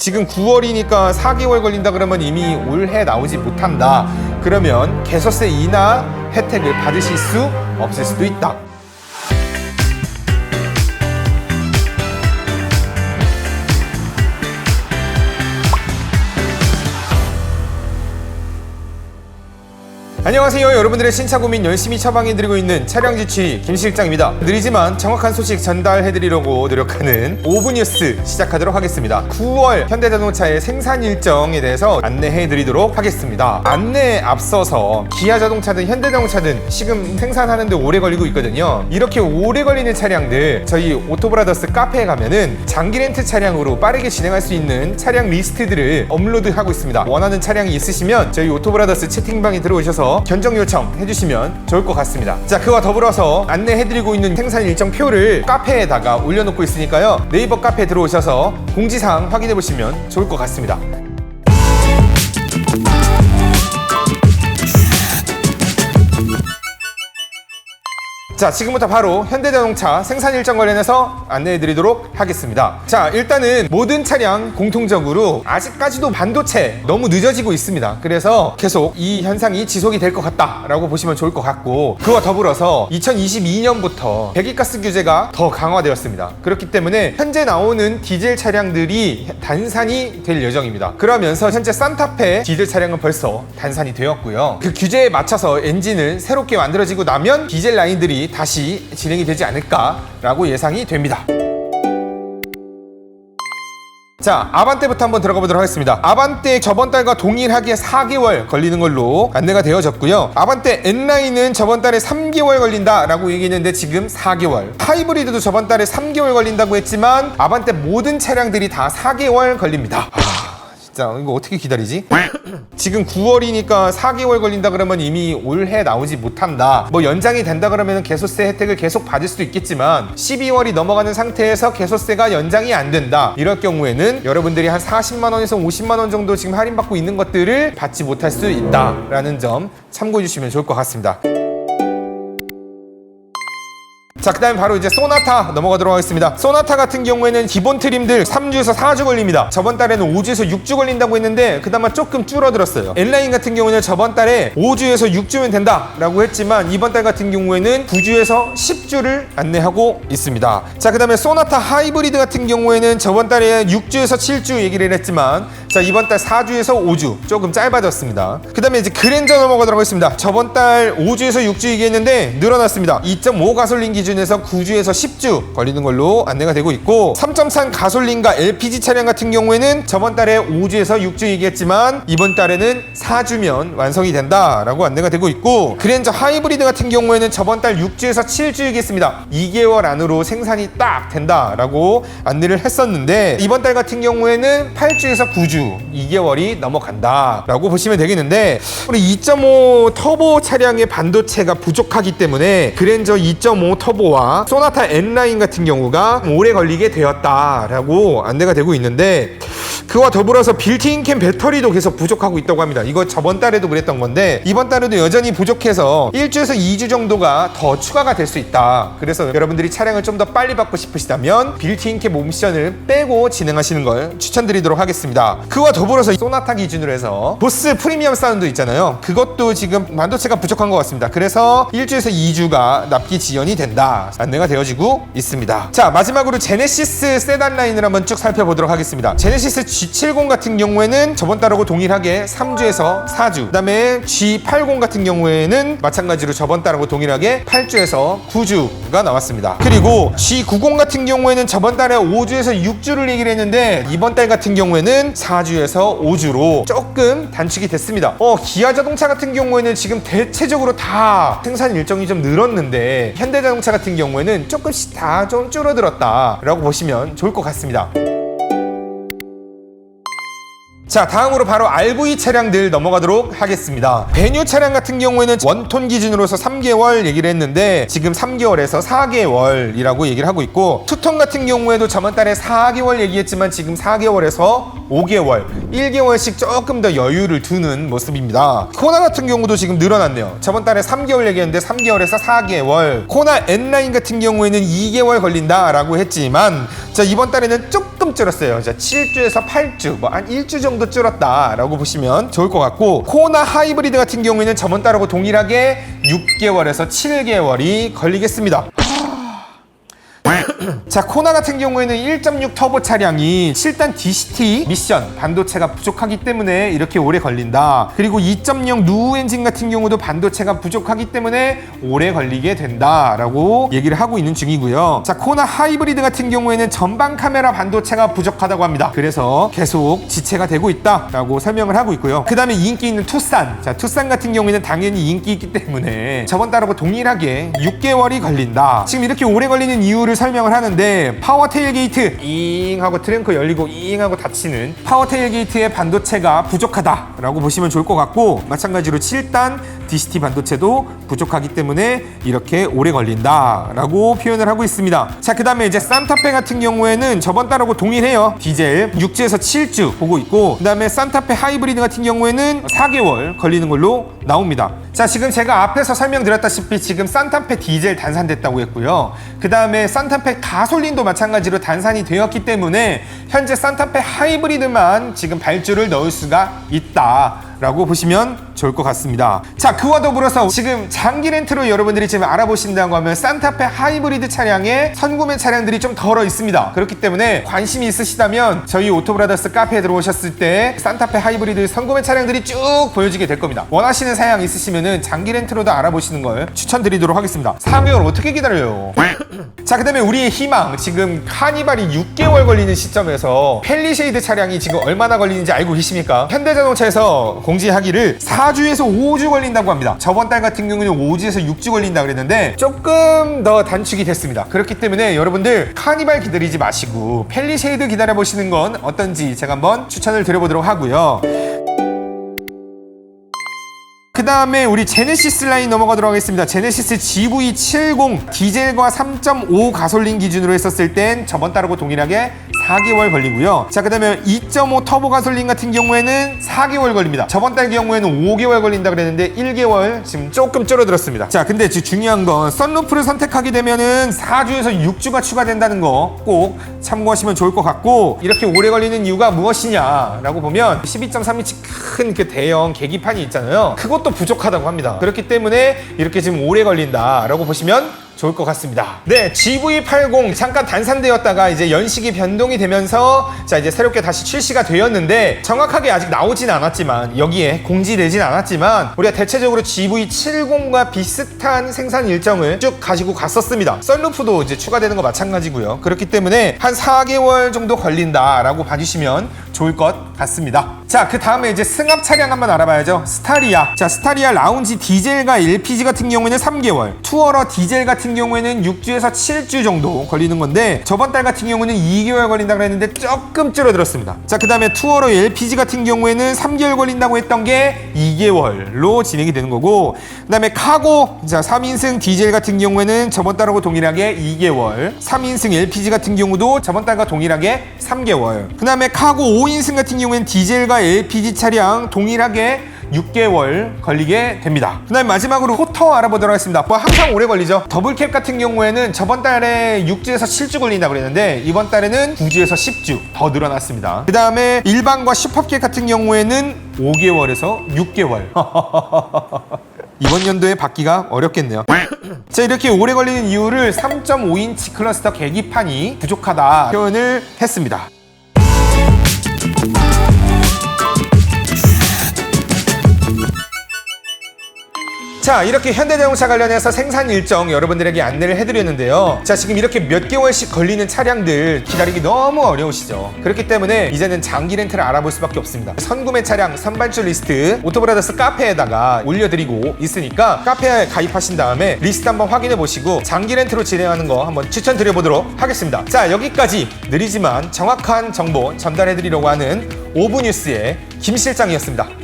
지금 9월이니까 4개월 걸린다 그러면 이미 올해 나오지 못한다. 그러면 개소세 인하 혜택을 받으실 수 없을 수도 있다. 안녕하세요. 여러분들의 신차 고민 열심히 처방해드리고 있는 차량지취 김실장입니다. 느리지만 정확한 소식 전달해드리려고 노력하는 5분 뉴스 시작하도록 하겠습니다. 9월 현대자동차의 생산 일정에 대해서 안내해드리도록 하겠습니다. 안내에 앞서서 기아자동차든 현대자동차든 지금 생산하는데 오래 걸리고 있거든요. 이렇게 오래 걸리는 차량들 저희 오토브라더스 카페에 가면은 장기 렌트 차량으로 빠르게 진행할 수 있는 차량 리스트들을 업로드하고 있습니다. 원하는 차량이 있으시면 저희 오토브라더스 채팅방에 들어오셔서 견적 요청 해주시면 좋을 것 같습니다. 자, 그와 더불어서 안내해드리고 있는 생산 일정표를 카페에다가 올려놓고 있으니까요. 네이버 카페에 들어오셔서 공지사항 확인해보시면 좋을 것 같습니다. 자, 지금부터 바로 현대자동차 생산 일정 관련해서 안내해드리도록 하겠습니다. 자, 일단은 모든 차량 공통적으로 아직까지도 반도체 너무 늦어지고 있습니다. 그래서 계속 이 현상이 지속이 될 것 같다라고 보시면 좋을 것 같고, 그와 더불어서 2022년부터 배기가스 규제가 더 강화되었습니다. 그렇기 때문에 현재 나오는 디젤 차량들이 단산이 될 예정입니다. 그러면서 현재 산타페 디젤 차량은 벌써 단산이 되었고요. 그 규제에 맞춰서 엔진을 새롭게 만들어지고 나면 디젤 라인들이 다시 진행이 되지 않을까라고 예상이 됩니다. 자, 아반떼부터 한번 들어가 보도록 하겠습니다. 아반떼 저번 달과 동일하게 4개월 걸리는 걸로 안내가 되어졌고요. 아반떼 N라인은 저번 달에 3개월 걸린다라고 얘기했는데 지금 4개월. 하이브리드도 저번 달에 3개월 걸린다고 했지만 아반떼 모든 차량들이 다 4개월 걸립니다. 진짜 이거 어떻게 기다리지? 지금 9월이니까 4개월 걸린다 그러면 이미 올해 나오지 못한다. 뭐 연장이 된다 그러면 개소세 혜택을 계속 받을 수도 있겠지만 12월이 넘어가는 상태에서 개소세가 연장이 안 된다. 이럴 경우에는 여러분들이 한 40만 원에서 50만 원 정도 지금 할인받고 있는 것들을 받지 못할 수 있다라는 점 참고해 주시면 좋을 것 같습니다. 자, 그 다음에 바로 이제 소나타 넘어가도록 하겠습니다. 소나타 같은 경우에는 기본 트림들 3주에서 4주 걸립니다. 저번 달에는 5주에서 6주 걸린다고 했는데 그나마 조금 줄어들었어요. N라인 같은 경우는 저번 달에 5주에서 6주면 된다라고 했지만 이번 달 같은 경우에는 9주에서 10주를 안내하고 있습니다. 자, 그 다음에 소나타 하이브리드 같은 경우에는 저번 달에 6주에서 7주 얘기를 했지만 자, 이번 달 4주에서 5주 조금 짧아졌습니다. 그 다음에 이제 그랜저 넘어가도록 하겠습니다. 저번 달 5주에서 6주 얘기했는데 늘어났습니다. 2.5 가솔린 기준에서 9주에서 10주 걸리는 걸로 안내가 되고 있고, 3.3 가솔린과 LPG 차량 같은 경우에는 저번 달에 5주에서 6주 얘기했지만 이번 달에는 4주면 완성이 된다라고 안내가 되고 있고, 그랜저 하이브리드 같은 경우에는 저번 달 6주에서 7주 얘기했습니다. 2개월 안으로 생산이 딱 된다라고 안내를 했었는데 이번 달 같은 경우에는 8주에서 9주 2개월이 넘어간다 라고 보시면 되겠는데, 우리 2.5 터보 차량의 반도체가 부족하기 때문에 그랜저 2.5 터보와 소나타 N라인 같은 경우가 오래 걸리게 되었다라고 안내가 되고 있는데, 그와 더불어서 빌트인 캠 배터리도 계속 부족하고 있다고 합니다. 이거 저번 달에도 그랬던 건데 이번 달에도 여전히 부족해서 1주에서 2주 정도가 더 추가가 될 수 있다. 그래서 여러분들이 차량을 좀 더 빨리 받고 싶으시다면 빌트인 캠 옵션을 빼고 진행하시는 걸 추천드리도록 하겠습니다. 그와 더불어서 소나타 기준으로 해서 보스 프리미엄 사운드 있잖아요. 그것도 지금 반도체가 부족한 것 같습니다. 그래서 1주에서 2주가 납기 지연이 된다 안내가 되어지고 있습니다. 자, 마지막으로 제네시스 세단 라인을 한번 쭉 살펴보도록 하겠습니다. 제네시스 G70 같은 경우에는 저번 달하고 동일하게 3주에서 4주, 그 다음에 G80 같은 경우에는 마찬가지로 저번 달하고 동일하게 8주에서 9주가 나왔습니다. 그리고 G90 같은 경우에는 저번 달에 5주에서 6주를 얘기를 했는데 이번 달 같은 경우에는 4주에서 5주로 조금 단축이 됐습니다. 기아자동차 같은 경우에는 지금 대체적으로 다 생산 일정이 좀 늘었는데 현대자동차 같은 경우에는 조금씩 다 좀 줄어들었다라고 보시면 좋을 것 같습니다. 자, 다음으로 바로 RV 차량들 넘어가도록 하겠습니다. 베뉴 차량 같은 경우에는 원톤 기준으로서 3개월 얘기를 했는데 지금 3개월에서 4개월이라고 얘기를 하고 있고, 투톤 같은 경우에도 저번 달에 4개월 얘기했지만 지금 4개월에서 5개월, 1개월씩 조금 더 여유를 두는 모습입니다. 코나 같은 경우도 지금 늘어났네요. 저번 달에 3개월 얘기했는데 3개월에서 4개월. 코나 N라인 같은 경우에는 2개월 걸린다라고 했지만 자, 이번 달에는 조금 줄었어요. 자, 7주에서 8주, 뭐 한 1주 정도 줄었다라고 보시면 좋을 것 같고, 코나 하이브리드 같은 경우에는 저번 달하고 동일하게 6개월에서 7개월이 걸리겠습니다. 자, 코나 같은 경우에는 1.6 터보 차량이 7단 DCT 미션 반도체가 부족하기 때문에 이렇게 오래 걸린다. 그리고 2.0 누 엔진 같은 경우도 반도체가 부족하기 때문에 오래 걸리게 된다라고 얘기를 하고 있는 중이고요. 자, 코나 하이브리드 같은 경우에는 전방 카메라 반도체가 부족하다고 합니다. 그래서 계속 지체가 되고 있다라고 설명을 하고 있고요. 그 다음에 인기 있는 투싼. 자, 투싼 같은 경우에는 당연히 인기 있기 때문에 저번 달하고 동일하게 6개월이 걸린다. 지금 이렇게 오래 걸리는 이유를 설명을 하는데, 파워 테일게이트 잉 하고 트렁크 열리고 잉 하고 닫히는 파워 테일게이트의 반도체가 부족하다라고 보시면 좋을 것 같고, 마찬가지로 7단 DCT 반도체도 부족하기 때문에 이렇게 오래 걸린다라고 표현을 하고 있습니다. 자, 그 다음에 이제 산타페 같은 경우에는 저번 달하고 동일해요. 디젤 6주에서 7주 보고 있고, 그 다음에 산타페 하이브리드 같은 경우에는 4개월 걸리는 걸로 나옵니다. 자, 지금 제가 앞에서 설명드렸다시피 지금 산타페 디젤 단산됐다고 했고요. 그 다음에 산타페 가솔린도 마찬가지로 단산이 되었기 때문에 현재 산타페 하이브리드만 지금 발주를 넣을 수가 있다 라고 보시면 좋을 것 같습니다. 자, 그와 더불어서 지금 장기 렌트로 여러분들이 지금 알아보신다고 하면 산타페 하이브리드 차량에 선구매 차량들이 좀 덜어 있습니다. 그렇기 때문에 관심이 있으시다면 저희 오토브라더스 카페에 들어오셨을 때 산타페 하이브리드 선구매 차량들이 쭉 보여지게 될 겁니다. 원하시는 사양 있으시면은 장기 렌트로도 알아보시는 걸 추천드리도록 하겠습니다. 3개월 어떻게 기다려요? 자, 그 다음에 우리의 희망, 지금 카니발이 6개월 걸리는 시점에서 펠리쉐이드 차량이 지금 얼마나 걸리는지 알고 계십니까? 현대자동차에서 공지하기를 4주에서 5주 걸린다고 합니다. 저번 달 같은 경우는 5주에서 6주 걸린다 그랬는데 조금 더 단축이 됐습니다. 그렇기 때문에 여러분들 카니발 기다리지 마시고 펠리쉐이드 기다려보시는 건 어떤지 제가 한번 추천을 드려보도록 하고요. 그 다음에 우리 제네시스 라인 넘어가도록 하겠습니다. 제네시스 GV70 디젤과 3.5 가솔린 기준으로 했었을 땐 저번 달하고 동일하게 4개월 걸리고요. 자, 그 다음에 2.5 터보 가솔린 같은 경우에는 4개월 걸립니다. 저번 달 경우에는 5개월 걸린다 그랬는데 1개월 지금 조금 줄어들었습니다. 자, 근데 중요한 건 선루프를 선택하게 되면은 4주에서 6주가 추가된다는 거 꼭 참고하시면 좋을 것 같고, 이렇게 오래 걸리는 이유가 무엇이냐라고 보면 12.3인치 큰 그 대형 계기판이 있잖아요. 그것도 부족하다고 합니다. 그렇기 때문에 이렇게 지금 오래 걸린다라고 보시면 좋을 것 같습니다. 네, GV80 잠깐 단산되었다가 이제 연식이 변동이 되면서 자, 이제 새롭게 다시 출시가 되었는데 정확하게 아직 나오진 않았지만, 여기에 공지되진 않았지만 우리가 대체적으로 GV70과 비슷한 생산 일정을 쭉 가지고 갔었습니다. 썬루프도 이제 추가되는 거 마찬가지고요. 그렇기 때문에 한 4개월 정도 걸린다라고 봐주시면 좋을 것 같습니다. 자, 그 다음에 이제 승합 차량 한번 알아봐야죠. 스타리아. 자, 스타리아 라운지 디젤과 LPG 같은 경우에는 3개월, 투어러 디젤 같은 경우에는 6주에서 7주 정도 걸리는 건데 저번 달 같은 경우는 2개월 걸린다고 했는데 조금 줄어들었습니다. 자, 그 다음에 투어러 LPG 같은 경우에는 3개월 걸린다고 했던 게 2개월로 진행이 되는 거고, 그 다음에 카고, 자, 3인승 디젤 같은 경우에는 저번 달하고 동일하게 2개월, 3인승 LPG 같은 경우도 저번 달과 동일하게 3개월, 그 다음에 카고 5인승 같은 경우에는 디젤과 LPG 차량 동일하게 6개월 걸리게 됩니다. 그 다음에 마지막으로 호터 알아보도록 하겠습니다. 뭐 항상 오래 걸리죠. 더블캡 같은 경우에는 저번 달에 6주에서 7주 걸린다고 그랬는데 이번 달에는 9주에서 10주 더 늘어났습니다. 그 다음에 일반과 슈퍼캡 같은 경우에는 5개월에서 6개월. 이번 연도에 받기가 어렵겠네요. 자, 이렇게 오래 걸리는 이유를 3.5인치 클러스터 계기판이 부족하다 표현을 했습니다. 자, 이렇게 현대자동차 관련해서 생산 일정 여러분들에게 안내를 해드렸는데요. 자, 지금 이렇게 몇 개월씩 걸리는 차량들 기다리기 너무 어려우시죠? 그렇기 때문에 이제는 장기 렌트를 알아볼 수밖에 없습니다. 선구매 차량 선발주 리스트 오토브라더스 카페에다가 올려드리고 있으니까 카페에 가입하신 다음에 리스트 한번 확인해 보시고 장기 렌트로 진행하는 거 한번 추천드려보도록 하겠습니다. 자, 여기까지 느리지만 정확한 정보 전달해드리려고 하는 오브뉴스의 김 실장이었습니다.